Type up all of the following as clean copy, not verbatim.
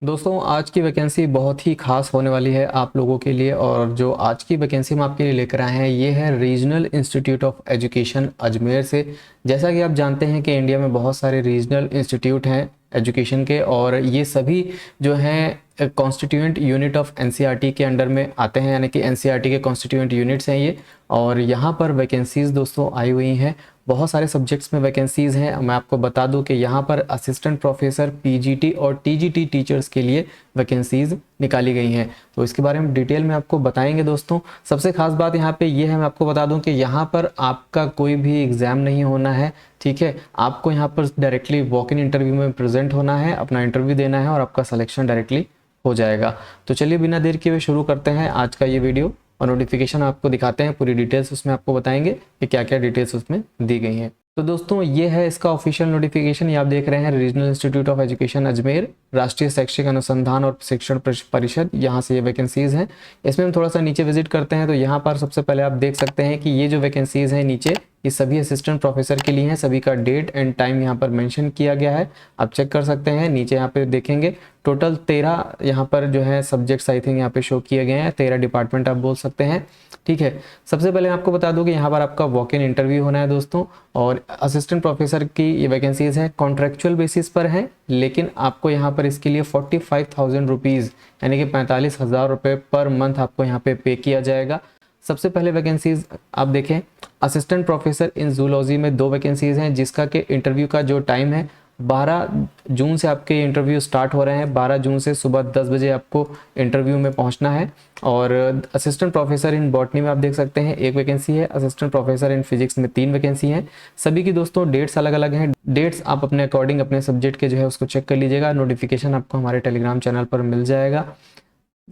दोस्तों आज की वैकेंसी बहुत ही खास होने वाली है आप लोगों के लिए। और जो आज की वैकेंसी हम आपके लिए लेकर आए हैं ये है regional institute of education Ajmer से। जैसा कि आप जानते हैं कि इंडिया में बहुत सारे रीजनल इंस्टीट्यूट हैं एजुकेशन के, और ये सभी जो हैं कॉन्स्टिट्यूएंट यूनिट ऑफ एनसीईआरटी के अंडर में आते हैं, यानी कि एनसीईआरटी के कॉन्स्टिट्यूएंट यूनिट्स हैं ये। और यहाँ पर वैकेंसीज़ दोस्तों आई हुई हैं, बहुत सारे सब्जेक्ट्स में वैकेंसीज़ हैं। मैं आपको बता दूं कि यहाँ पर असिस्टेंट प्रोफेसर, पीजीटी और टीजीटी टीचर्स के लिए वैकेंसीज़ निकाली गई हैं। तो इसके बारे में डिटेल में आपको बताएंगे दोस्तों। सबसे खास बात यहाँ पे ये है, मैं आपको बता दूं कि यहाँ पर आपका कोई भी एग्ज़ाम नहीं होना है, ठीक है। आपको यहाँ पर डायरेक्टली वॉक इन इंटरव्यू में प्रेजेंट होना है, अपना इंटरव्यू देना है और आपका सिलेक्शन डायरेक्टली हो जाएगा। तो चलिए बिना देर किए हुए शुरू करते हैं आज का ये वीडियो और नोटिफिकेशन आपको दिखाते हैं, पूरी डिटेल्स उसमें आपको बताएंगे कि क्या क्या डिटेल्स उसमें दी गई हैं। तो दोस्तों ये है इसका ऑफिशियल नोटिफिकेशन, ये आप देख रहे हैं regional institute of education Ajmer, राष्ट्रीय शैक्षिक अनुसंधान और शिक्षण परिषद, यहाँ से ये वैकेंसीज हैं। इसमें हम थोड़ा सा नीचे विजिट करते हैं तो यहाँ पर सबसे पहले आप देख सकते हैं कि ये जो वैकेंसीज हैं नीचे, ये सभी असिस्टेंट प्रोफेसर के लिए हैं। सभी का डेट एंड टाइम यहाँ पर मेंशन किया गया है, आप चेक कर सकते हैं। नीचे यहाँ पे देखेंगे टोटल 13 यहाँ पर जो है सब्जेक्ट्स आई थिंक यहाँ पे शो किए गए हैं, 13 डिपार्टमेंट आप बोल सकते हैं, ठीक है। सबसे पहले मैं आपको बता दूं कि यहाँ पर आपका वॉक इन इंटरव्यू होना है दोस्तों। और असिस्टेंट प्रोफेसर की ये वैकेंसीज हैं, कॉन्ट्रेक्चुअल बेसिस पर हैं, लेकिन आपको यहाँ पर इसके लिए 45,000 रुपीज़ यानी कि 45,000 रुपये पर मंथ आपको यहाँ पे किया जाएगा। सबसे पहले वैकेंसीज आप देखें, असिस्टेंट प्रोफेसर इन जूलॉजी में 2 वैकेंसीज हैं, जिसका के इंटरव्यू का जो टाइम है 12 जून से आपके इंटरव्यू स्टार्ट हो रहे हैं। 12 जून से सुबह 10 बजे आपको इंटरव्यू में पहुंचना है। और असिस्टेंट प्रोफेसर इन बॉटनी में आप देख सकते हैं 1 वैकेंसी है, असिस्टेंट प्रोफेसर इन फिजिक्स में 3 वैकेंसी हैं। सभी की दोस्तों डेट्स अलग अलग हैं, डेट्स आप अपने अकॉर्डिंग अपने सब्जेक्ट के जो है उसको चेक कर लीजिएगा। नोटिफिकेशन आपको हमारे टेलीग्राम चैनल पर मिल जाएगा।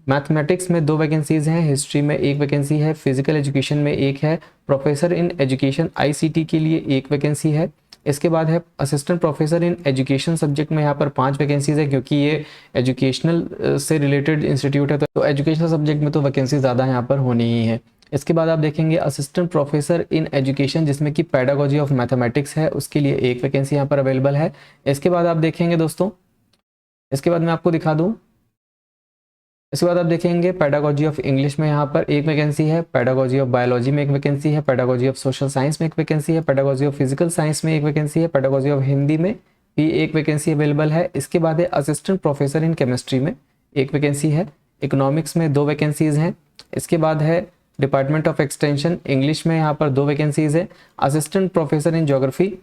मैथमेटिक्स में 2 वैकेंसीज हैं, हिस्ट्री में 1 वैकेंसी है, फिजिकल एजुकेशन में 1 है, प्रोफेसर इन एजुकेशन आईसीटी के लिए 1 वैकेंसी है। इसके बाद है assistant professor in education subject में यहाँ पर 5 वैकेंसीज है, क्योंकि ये एजुकेशनल से रिलेटेड इंस्टीट्यूट है तो एजुकेशनल सब्जेक्ट में तो वैकेंसी ज़्यादा यहाँ पर होनी ही है। इसके बाद आप देखेंगे असिस्टेंट प्रोफेसर इन एजुकेशन जिसमें कि पेडागोजी ऑफ मैथमेटिक्स है, उसके लिए 1 वैकेंसी यहाँ पर अवेलेबल है। इसके बाद आप देखेंगे दोस्तों, इसके बाद मैं आपको दिखा दूँ, इसके बाद आप देखेंगे पेडागोजी ऑफ इंग्लिश में यहाँ पर 1 वैकेंसी है, पेडागोजी ऑफ बायोलॉजी में 1 वैकेंसी है, पेडागोजी ऑफ सोशल साइंस में 1 वैकेंसी है, पेडागोजी ऑफ फिजिकल साइंस में 1 वैकेंसी है, पेडागोजी ऑफ हिंदी में भी 1 वैकेंसी अवेलेबल है। इसके बाद है असिस्टेंट प्रोफेसर इन केमिस्ट्री में 1 वैकेंसी है, इकोनॉमिक्स में 2 वैकेंसीज हैं। इसके बाद है डिपार्टमेंट ऑफ एक्सटेंशन इंग्लिश में यहाँ पर 2 वैकेंसीज है, assistant professor in geography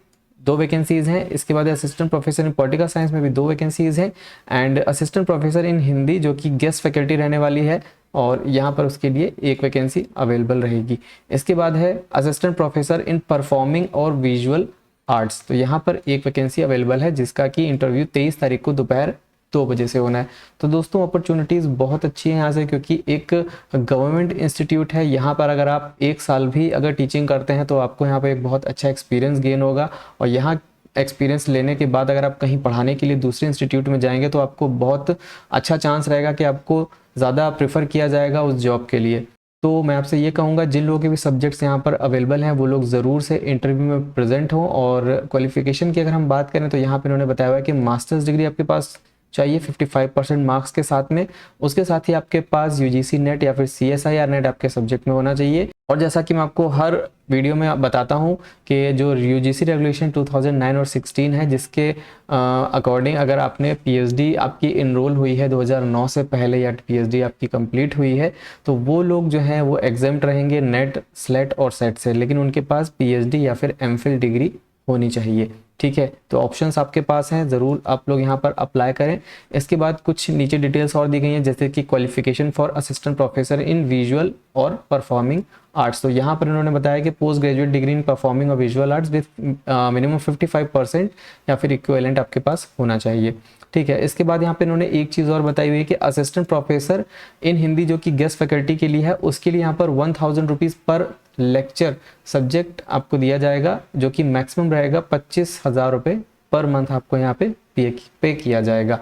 2 vacancies हैं। इसके बाद assistant professor in political science में भी 2 वैकेंसीज हैं, and assistant professor in Hindi जो कि गेस्ट फैकल्टी रहने वाली है, और यहाँ पर उसके लिए 1 वैकेंसी अवेलेबल रहेगी। इसके बाद है असिस्टेंट प्रोफेसर इन परफॉर्मिंग और विजुअल आर्ट्स, तो यहाँ पर 1 वैकेंसी अवेलेबल है, जिसका कि इंटरव्यू 23 तारीख को दोपहर 2 बजे से होना है। तो दोस्तों अपॉर्चुनिटीज़ बहुत अच्छी हैं यहाँ से, क्योंकि एक गवर्नमेंट इंस्टीट्यूट है। यहाँ पर अगर आप 1 साल भी अगर टीचिंग करते हैं तो आपको यहाँ पर एक बहुत अच्छा एक्सपीरियंस गेन होगा, और यहाँ एक्सपीरियंस लेने के बाद अगर आप कहीं पढ़ाने के लिए दूसरे इंस्टीट्यूट में जाएंगे तो आपको बहुत अच्छा चांस रहेगा कि आपको ज़्यादा प्रेफर किया जाएगा उस जॉब के लिए। तो मैं आपसे ये कहूँगा जिन लोगों के भी सब्जेक्ट्स यहाँ पर अवेलेबल हैं वो लोग ज़रूर से इंटरव्यू में प्रेजेंट हों। और क्वालिफिकेशन की अगर हम बात करें तो यहाँ पर इन्होंने बताया हुआ है कि मास्टर्स डिग्री आपके पास चाहिए 55% मार्क्स के साथ में, उसके साथ ही आपके पास यूजीसी नेट या फिर CSIR नेट आपके सब्जेक्ट में होना चाहिए। और जैसा कि मैं आपको हर वीडियो में बताता हूं कि जो यूजीसी रेगुलेशन 2009 और 16 है, जिसके अकॉर्डिंग अगर आपने पीएचडी आपकी इनरोल हुई है 2009 से पहले या पीएचडी आपकी कंप्लीट हुई है, तो वो लोग जो हैं वो एग्जेम्प्ट रहेंगे नेट, स्लेट और सेट से, लेकिन उनके पास पीएचडी या फिर एमफिल डिग्री होनी चाहिए, ठीक है। तो ऑप्शंस आपके पास हैं, ज़रूर आप लोग यहाँ पर अप्लाई करें। इसके बाद कुछ नीचे डिटेल्स और दी गई हैं, जैसे कि qualification for assistant professor in visual और परफॉर्मिंग आर्ट्स, तो यहाँ पर इन्होंने बताया कि post graduate degree in performing और विजुअल आर्ट्स विद मिनिमम 55% या फिर इक्विवेलेंट आपके पास होना चाहिए, ठीक है। इसके बाद यहाँ पे इन्होंने एक चीज़ और बताई हुई है कि असिस्टेंट प्रोफेसर इन हिंदी जो कि गेस्ट फैकल्टी के लिए है, उसके लिए यहाँ पर 1000 रुपीज़ पर लेक्चर सब्जेक्ट आपको दिया जाएगा, जो कि मैक्सिमम रहेगा 25,000 रुपये पर मंथ आपको यहाँ पे पे किया जाएगा।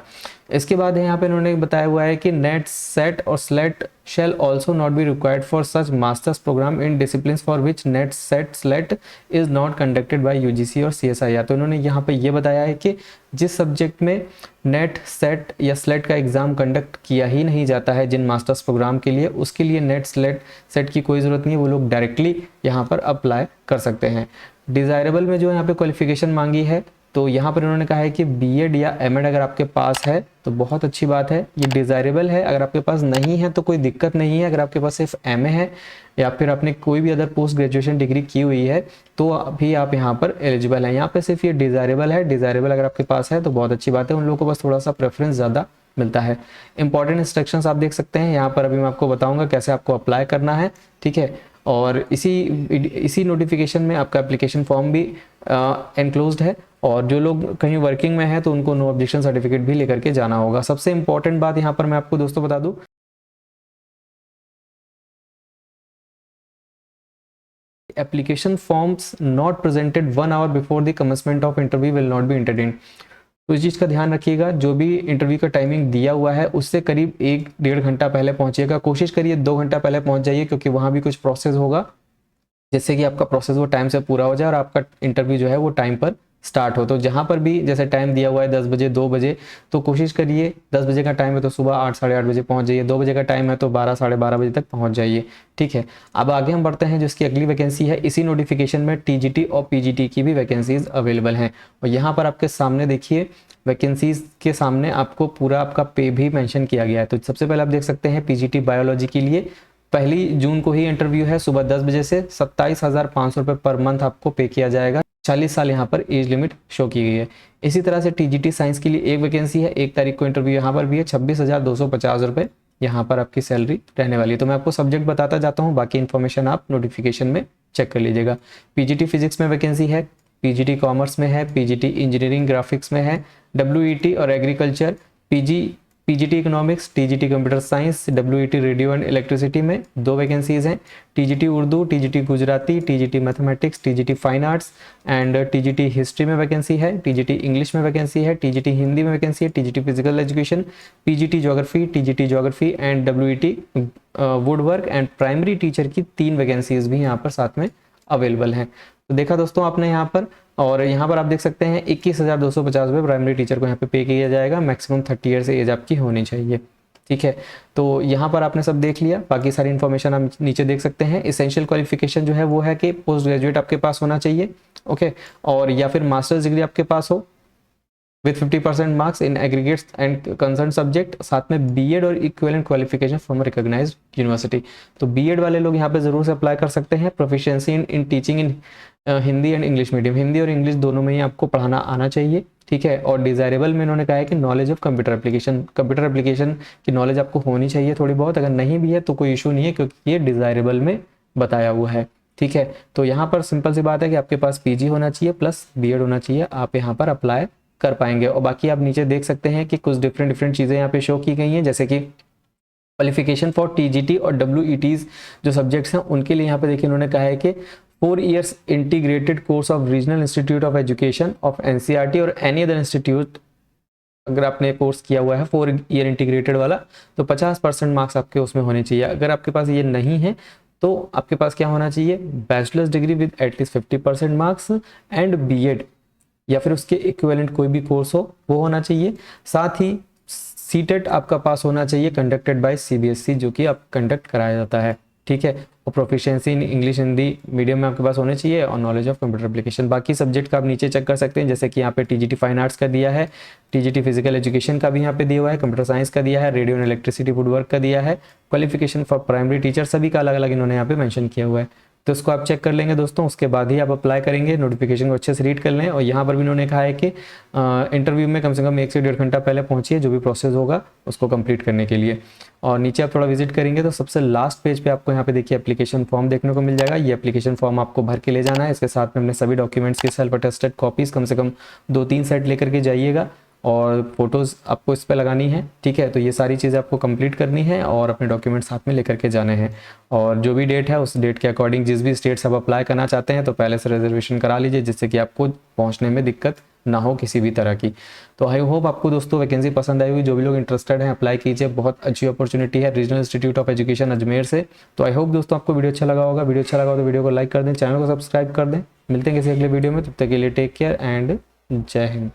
इसके बाद यहाँ पे इन्होंने बताया हुआ है कि नेट, सेट और slate shall also not be required for such master's program in disciplines for which net, set, slet is not conducted by UGC और CSIR। तो इन्होंने यहाँ पे ये बताया है कि जिस सब्जेक्ट में नेट, सेट या स्लेट का एग्ज़ाम कंडक्ट किया ही नहीं जाता है जिन मास्टर्स प्रोग्राम के लिए, उसके लिए नेट, स्लेट, सेट की कोई ज़रूरत नहीं है, वो लोग डायरेक्टली यहाँ पर अप्लाई कर सकते हैं। डिज़ायरेबल में जो यहाँ पे क्वालिफिकेशन मांगी है, तो यहाँ पर इन्होंने कहा है कि बीएड या एमएड अगर आपके पास है तो बहुत अच्छी बात है, ये डिज़ायरेबल है। अगर आपके पास नहीं है तो कोई दिक्कत नहीं है। अगर आपके पास सिर्फ एमए है या फिर आपने कोई भी अदर पोस्ट ग्रेजुएशन डिग्री की हुई है तो अभी आप यहाँ पर एलिजिबल हैं। यहाँ पे सिर्फ ये डिज़ायरेबल है। डिज़ायरेबल अगर आपके पास है तो बहुत अच्छी बात है, उन लोगों को बस थोड़ा सा प्रेफरेंस ज़्यादा मिलता है। इंपॉर्टेंट इंस्ट्रक्शंस आप देख सकते हैं यहाँ पर, अभी मैं आपको बताऊँगा कैसे आपको अप्लाई करना है, ठीक है। और इसी नोटिफिकेशन में आपका एप्लीकेशन फॉर्म भी एनक्लोज्ड है, और जो लोग कहीं वर्किंग में है तो उनको नो ऑब्जेक्शन सर्टिफिकेट भी लेकर के जाना होगा। सबसे इंपॉर्टेंट बात यहाँ पर मैं आपको दोस्तों बता दूं, application forms not presented 1 hour before the commencement of interview will not be entertained. तो इस चीज़ का ध्यान रखिएगा, जो भी इंटरव्यू का टाइमिंग दिया हुआ है उससे करीब 1-1.5 घंटा पहले पहुंचिएगा। कोशिश करिए 2 घंटा पहले पहुंच जाइए, क्योंकि वहाँ भी कुछ प्रोसेस होगा जिससे कि आपका प्रोसेस वो टाइम से पूरा हो जाए और आपका इंटरव्यू जो है वो टाइम पर स्टार्ट हो। तो जहाँ पर भी जैसे टाइम दिया हुआ है 10 बजे, 2 बजे, तो कोशिश करिए 10 बजे का टाइम है तो सुबह 8, साढ़े 8 बजे पहुँच जाइए। 2 बजे का टाइम है तो 12, साढ़े 12 बजे तक पहुँच जाइए, ठीक है। अब आगे हम बढ़ते हैं, जिसकी अगली वैकेंसी है। इसी नोटिफिकेशन में टीजीटी और पीजीटी की भी वैकेंसीज अवेलेबल हैं, और यहाँ पर आपके सामने देखिए वैकेंसीज के सामने आपको पूरा आपका पे भी मेंशन किया गया है। तो सबसे पहले आप देख सकते हैं पीजीटी बायोलॉजी के लिए 1 जून को ही इंटरव्यू है, सुबह 10 बजे से 27,500 रुपये पर मंथ आपको पे किया जाएगा। 40 साल यहाँ पर एज लिमिट शो की गई है। इसी तरह से टीजीटी साइंस के लिए एक वैकेंसी है, 1 तारीख को इंटरव्यू यहाँ पर भी है। 26,250 रुपये यहाँ पर आपकी सैलरी रहने वाली है। तो मैं आपको सब्जेक्ट बताता जाता हूँ, बाकी इन्फॉर्मेशन आप नोटिफिकेशन में चेक कर लीजिएगा। पीजीटी फिजिक्स में वैकेंसी है, पीजीटी कॉमर्स में है, पीजीटी इंजीनियरिंग ग्राफिक्स में है, डब्ल्यूईटी और agriculture, PGT economics, TGT computer science, WET radio and electricity में 2 वैकेंसीज हैं। TGT Urdu, TGT Gujarati, TGT mathematics, TGT fine arts and TGT history में वैकेंसी है, टीजीटी इंग्लिश में वैकेंसी है, टीजीटी हिंदी में वैकेंसी है, TGT physical education, PGT geography and WET woodwork and primary teacher की 3 vacancies भी यहाँ पर साथ में अवेलेबल हैं। तो देखा दोस्तों आपने यहाँ पर, और यहाँ पर आप देख सकते हैं 21,250 रुपये प्राइमरी टीचर को यहाँ पे किया जाएगा। मैक्सिमम 30 ईयर से एज आपकी होनी चाहिए, ठीक है। तो यहाँ पर आपने सब देख लिया, बाकी सारी इन्फॉर्मेशन आप नीचे देख सकते हैं। एसेंशियल क्वालिफिकेशन जो है वो है कि पोस्ट ग्रेजुएट आपके पास होना चाहिए, ओके, और या फिर मास्टर्स डिग्री आपके पास हो with 50% marks in aggregates and concern subject, साथ में बीएड और equivalent qualification from recognised university. तो बीएड वाले लोग यहाँ पे जरूर से अप्लाई कर सकते हैं। Proficiency in teaching in Hindi and English medium, Hindi और इंग्लिश दोनों में ही आपको पढ़ाना आना चाहिए, ठीक है। और डिजायरेबल में इन्होंने कहा है कि नॉलेज ऑफ कंप्यूटर एप्लीकेशन की नॉलेज आपको होनी चाहिए थोड़ी बहुत। अगर नहीं भी है तो कोई इशू नहीं है, क्योंकि ये डिजायरेबल में बताया हुआ है, ठीक है। तो यहाँ पर सिंपल सी बात है कि आपके पास पीजी होना चाहिए प्लस बीएड होना चाहिए, आप यहाँ पर अप्लाई कर पाएंगे। और बाकी आप नीचे देख सकते हैं कि कुछ डिफरेंट चीज़ें यहाँ पे शो की गई हैं, जैसे कि क्वालिफिकेशन फॉर टीजीटी और डब्ल्यूईटीज जो सब्जेक्ट्स हैं उनके लिए यहाँ पे देखिए इन्होंने कहा है कि 4 years integrated course of regional institute of education of NCERT और एनी अदर इंस्टीट्यूट, अगर आपने कोर्स किया हुआ है 4 year इंटीग्रेटेड वाला, तो 50% मार्क्स आपके उसमें होने चाहिए। अगर आपके पास ये नहीं है तो आपके पास क्या होना चाहिए, bachelor's degree with at least 50% marks and BEd या फिर उसके इक्विवेलेंट कोई भी कोर्स हो वो होना चाहिए। साथ ही सीटेट आपका पास होना चाहिए कंडक्टेड बाय सीबीएसई, जो कि आप कंडक्ट कराया जाता है, ठीक है। और proficiency in English Hindi medium में आपके पास होने चाहिए, और नॉलेज ऑफ कंप्यूटर एप्लीकेशन। बाकी सब्जेक्ट का आप नीचे चेक कर सकते हैं, जैसे कि यहाँ पे टीजीटी फाइन आर्ट्स का दिया है, टीजीटी फिजिकल एजुकेशन का भी यहाँ पे दिया हुआ है, कंप्यूटर साइंस का दिया है, रेडियो एंड इलेक्ट्रिसिटी वुडवर्क का दिया है, क्वालिफिकेशन फॉर प्राइमरी टीचर सभी का अलग अलग इन्होंने यहाँ पे मेंशन किया हुआ है। तो इसको आप चेक कर लेंगे दोस्तों, उसके बाद ही आप अप्लाई करेंगे। नोटिफिकेशन को अच्छे से रीड कर लें। और यहाँ पर भी इन्होंने कहा है कि इंटरव्यू में कम से कम 1 से 1.5 घंटा पहले पहुँचिए, जो भी प्रोसेस होगा उसको कंप्लीट करने के लिए। और नीचे आप थोड़ा विजिट करेंगे तो सबसे लास्ट पेज पे आपको यहाँ पे देखिए एप्लीकेशन फॉर्म देखने को मिल जाएगा। ये एप्लीकेशन फॉर्म आपको भर के ले जाना है। इसके साथ में अपने सभी डॉक्यूमेंट्स की सेल्फ अटेस्टेड कॉपीज़ कम से कम 2-3 सेट लेकर के जाइएगा, और फोटोज़ आपको इस पे लगानी है, ठीक है। तो ये सारी चीज़ें आपको कंप्लीट करनी है और अपने डॉक्यूमेंट साथ में लेकर के जाने हैं। और जो भी डेट है उस डेट के अकॉर्डिंग जिस भी स्टेट से आप अप्लाई करना चाहते हैं तो पहले से रिजर्वेशन करा लीजिए, जिससे कि आपको पहुंचने में दिक्कत ना हो किसी भी तरह की। तो आई होप आपको दोस्तों वैकेंसी पसंद आई हुई। जो भी लोग इंटरेस्टेड हैं अप्लाई कीजिए, बहुत अच्छी अपॉर्चुनिटी है regional institute of education Ajmer से। तो आई होप दोस्तों आपको वीडियो अच्छा लगा होगा। वीडियो अच्छा लगा हो तो वीडियो को लाइक कर दें, चैनल को सब्सक्राइब कर दें। मिलते हैं किसी अगले वीडियो में, तब तक के लिए टेक केयर एंड जय हिंद।